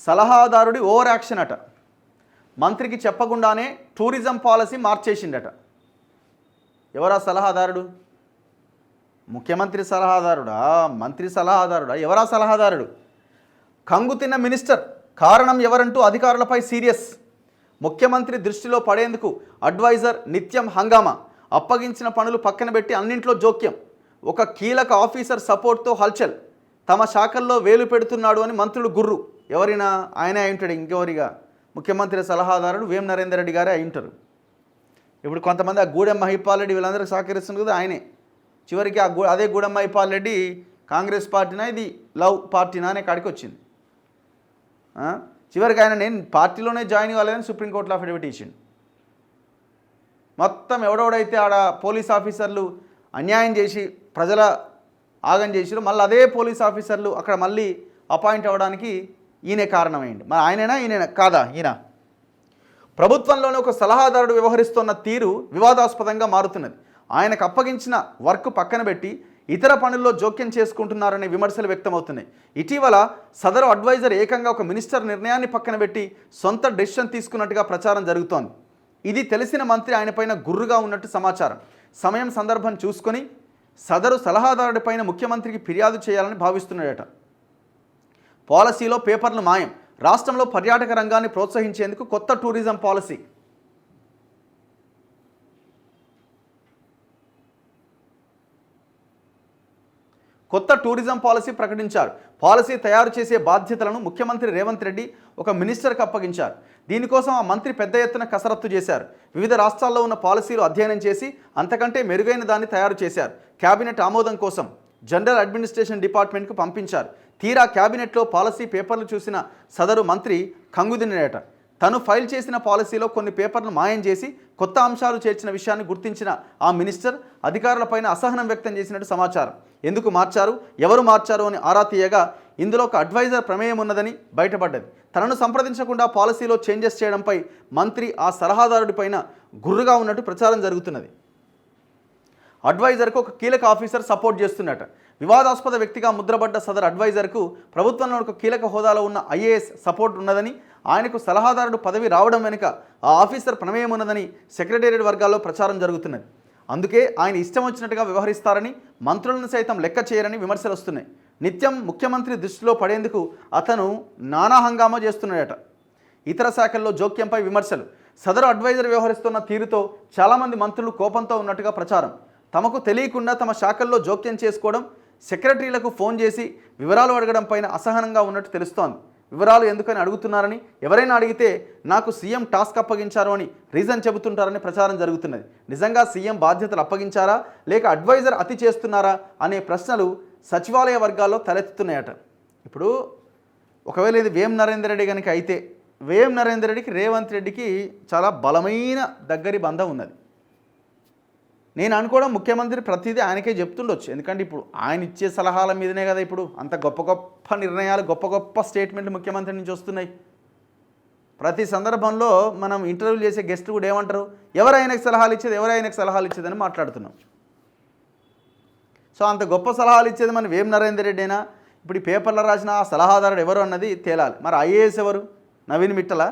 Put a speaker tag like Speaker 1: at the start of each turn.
Speaker 1: సలహాదారుడి over action అట. మంత్రికి చెప్పకుండానే టూరిజం పాలసీ మార్చేసిండట. ఎవరా సలహాదారుడు? ముఖ్యమంత్రి సలహాదారుడా, మంత్రి సలహాదారుడా? ఎవరా సలహాదారుడు? కంగుతిన్న మినిస్టర్, కారణం ఎవరంటూ అధికారులపై సీరియస్. ముఖ్యమంత్రి దృష్టిలో పడేందుకు అడ్వైజర్ నిత్యం హంగామా. అప్పగించిన పనులు పక్కన పెట్టి అన్నింట్లో జోక్యం. ఒక కీలక ఆఫీసర్ సపోర్ట్తో హల్చల్. తమ శాఖల్లో వేలు పెడుతున్నాడు అని మంత్రులు గుర్రు. ఎవరైనా ఆయనే అయింటాడు, ఇంకెవరిగా? ముఖ్యమంత్రి సలహాదారుడు వేం నరేందర్ రెడ్డి గారే అయింటారు. ఇప్పుడు కొంతమంది ఆ గూడెం మహిపాల్ రెడ్డి వీళ్ళందరికీ సహకరిస్తుంది కదా ఆయనే. చివరికి అదే గూడెం మహిపాల్ రెడ్డి కాంగ్రెస్ పార్టీనా ఇది లవ్ పార్టీనా అనే కాడికి వచ్చింది. చివరికి ఆయన నేను పార్టీలోనే జాయిన్ కాలేదని సుప్రీంకోర్టులో అఫిడవిట్ ఇచ్చింది. మొత్తం ఎవడెవడైతే ఆడ పోలీస్ ఆఫీసర్లు అన్యాయం చేసి ప్రజల ఆగం చేసిరు, మళ్ళీ అదే పోలీస్ ఆఫీసర్లు అక్కడ మళ్ళీ అపాయింట్ అవ్వడానికి ఈయనే కారణమైంది. మరి ఈయన కాదా? ఈయన ప్రభుత్వంలోనే ఒక సలహాదారుడు వ్యవహరిస్తున్న తీరు వివాదాస్పదంగా మారుతున్నది. ఆయనకు అప్పగించిన వర్క్ పక్కన పెట్టి ఇతర పనుల్లో జోక్యం చేసుకుంటున్నారనే విమర్శలు వ్యక్తమవుతున్నాయి. ఇటీవల సదరు అడ్వైజర్ ఏకంగా ఒక మినిస్టర్ నిర్ణయాన్ని పక్కన పెట్టి సొంత డెసిషన్ తీసుకున్నట్టుగా ప్రచారం జరుగుతోంది. ఇది తెలిసిన మంత్రి ఆయనపైన గుర్రుగా ఉన్నట్టు సమాచారం. సమయం సందర్భం చూసుకొని సదరు సలహాదారుడిపైన ముఖ్యమంత్రికి ఫిర్యాదు చేయాలని భావిస్తున్నాడట. పాలసీలో పేపర్లు మాయం. రాష్ట్రంలో పర్యాటక రంగాన్ని ప్రోత్సహించేందుకు కొత్త టూరిజం పాలసీ. కొత్త టూరిజం పాలసీ ప్రకటించారు. పాలసీ తయారు చేసే బాధ్యతలను ముఖ్యమంత్రి రేవంత్ రెడ్డి ఒక మినిస్టర్కి అప్పగించారు. దీనికోసం ఆ మంత్రి పెద్ద ఎత్తున కసరత్తు చేశారు. వివిధ రాష్ట్రాల్లో ఉన్న పాలసీలు అధ్యయనం చేసి అంతకంటే మెరుగైన దాన్ని తయారు చేశారు. కేబినెట్ ఆమోదం కోసం జనరల్ అడ్మినిస్ట్రేషన్ డిపార్ట్మెంట్కు పంపించారు. తీరా కేబినెట్లో పాలసీ పేపర్లు చూసిన సదరు మంత్రి కంగుదినేట. తను ఫైల్ చేసిన పాలసీలో కొన్ని పేపర్లు మాయం చేసి కొత్త అంశాలు చేర్చిన విషయాన్ని గుర్తించిన ఆ మినిస్టర్ అధికారులపైన అసహనం వ్యక్తం చేసినట్టు సమాచారం. ఎందుకు మార్చారు, ఎవరు మార్చారు అని ఆరా తీయగా ఇందులో ఒక అడ్వైజర్ ప్రమేయం ఉన్నదని బయటపడ్డది. తనను సంప్రదించకుండా పాలసీలో చేంజెస్ చేయడంపై మంత్రి ఆ సలహాదారుడిపైన గుర్రుగా ఉన్నట్టు ప్రచారం జరుగుతున్నది. అడ్వైజర్కు ఒక కీలక ఆఫీసర్ సపోర్ట్ చేస్తున్నట. వివాదాస్పద వ్యక్తిగా ముద్రపడ్డ సదర్ అడ్వైజర్కు ప్రభుత్వంలో ఒక కీలక హోదాలో ఉన్న ఐఏఎస్ సపోర్ట్ ఉన్నదని, ఆయనకు సలహాదారుడు పదవి రావడం వెనుక ఆ ఆఫీసర్ ప్రమేయం ఉన్నదని సెక్రటేరియట్ వర్గాల్లో ప్రచారం జరుగుతున్నది. అందుకే ఆయన ఇష్టం వచ్చినట్టుగా వ్యవహరిస్తారని, మంత్రులను సైతం లెక్క చేయరని విమర్శలు వస్తున్నాయి. నిత్యం ముఖ్యమంత్రి దృష్టిలో పడేందుకు అతను నానా హంగామా చేస్తున్నాడట. ఇతర శాఖల్లో జోక్యంపై విమర్శలు. సదరు అడ్వైజర్ వ్యవహరిస్తున్న తీరుతో చాలామంది మంత్రులు కోపంతో ఉన్నట్టుగా ప్రచారం. తమకు తెలియకుండా తమ శాఖల్లో జోక్యం చేసుకోవడం, సెక్రటరీలకు ఫోన్ చేసి వివరాలు అడగడం పైన అసహనంగా ఉన్నట్టు తెలుస్తోంది. వివరాలు ఎందుకని అడుగుతున్నారని, ఎవరైనా అడిగితే నాకు సీఎం టాస్క్ అప్పగించారు అని రీజన్ చెబుతుంటారని ప్రచారం జరుగుతున్నది. నిజంగా సీఎం బాధ్యతలు అప్పగించారా లేక అడ్వైజర్ అతి చేస్తున్నారా అనే ప్రశ్నలు సచివాలయ వర్గాల్లో తలెత్తుతున్నాయట. ఇప్పుడు ఒకవేళ ఇది వేం నరేందర్ రెడ్డి కనుక అయితే, వేం నరేందర్ రెడ్డికి రేవంత్ రెడ్డికి చాలా బలమైన దగ్గరి బంధం ఉన్నది. నేను అనుకోవడం ముఖ్యమంత్రి ప్రతిదీ ఆయనకే చెప్తుండొచ్చు. ఎందుకంటే ఇప్పుడు ఆయన ఇచ్చే సలహాల మీదనే కదా ఇప్పుడు అంత గొప్ప గొప్ప నిర్ణయాలు, గొప్ప గొప్ప స్టేట్మెంట్లు ముఖ్యమంత్రి నుంచి వస్తున్నాయి. ప్రతి సందర్భంలో మనం ఇంటర్వ్యూ చేసే గెస్ట్లు కూడా ఏమంటారు, ఎవరైనాకు సలహాలు ఇచ్చేది అని మాట్లాడుతున్నాం. సో అంత గొప్ప సలహాలు ఇచ్చేది మన వేం నరేందర్ రెడ్డేనా? ఇప్పుడు ఈ పేపర్లో రాసిన ఆ సలహాదారుడు ఎవరు అన్నది తేలాలి. మరి ఐఏఎస్ ఎవరు? నవీన్ మిట్టలా?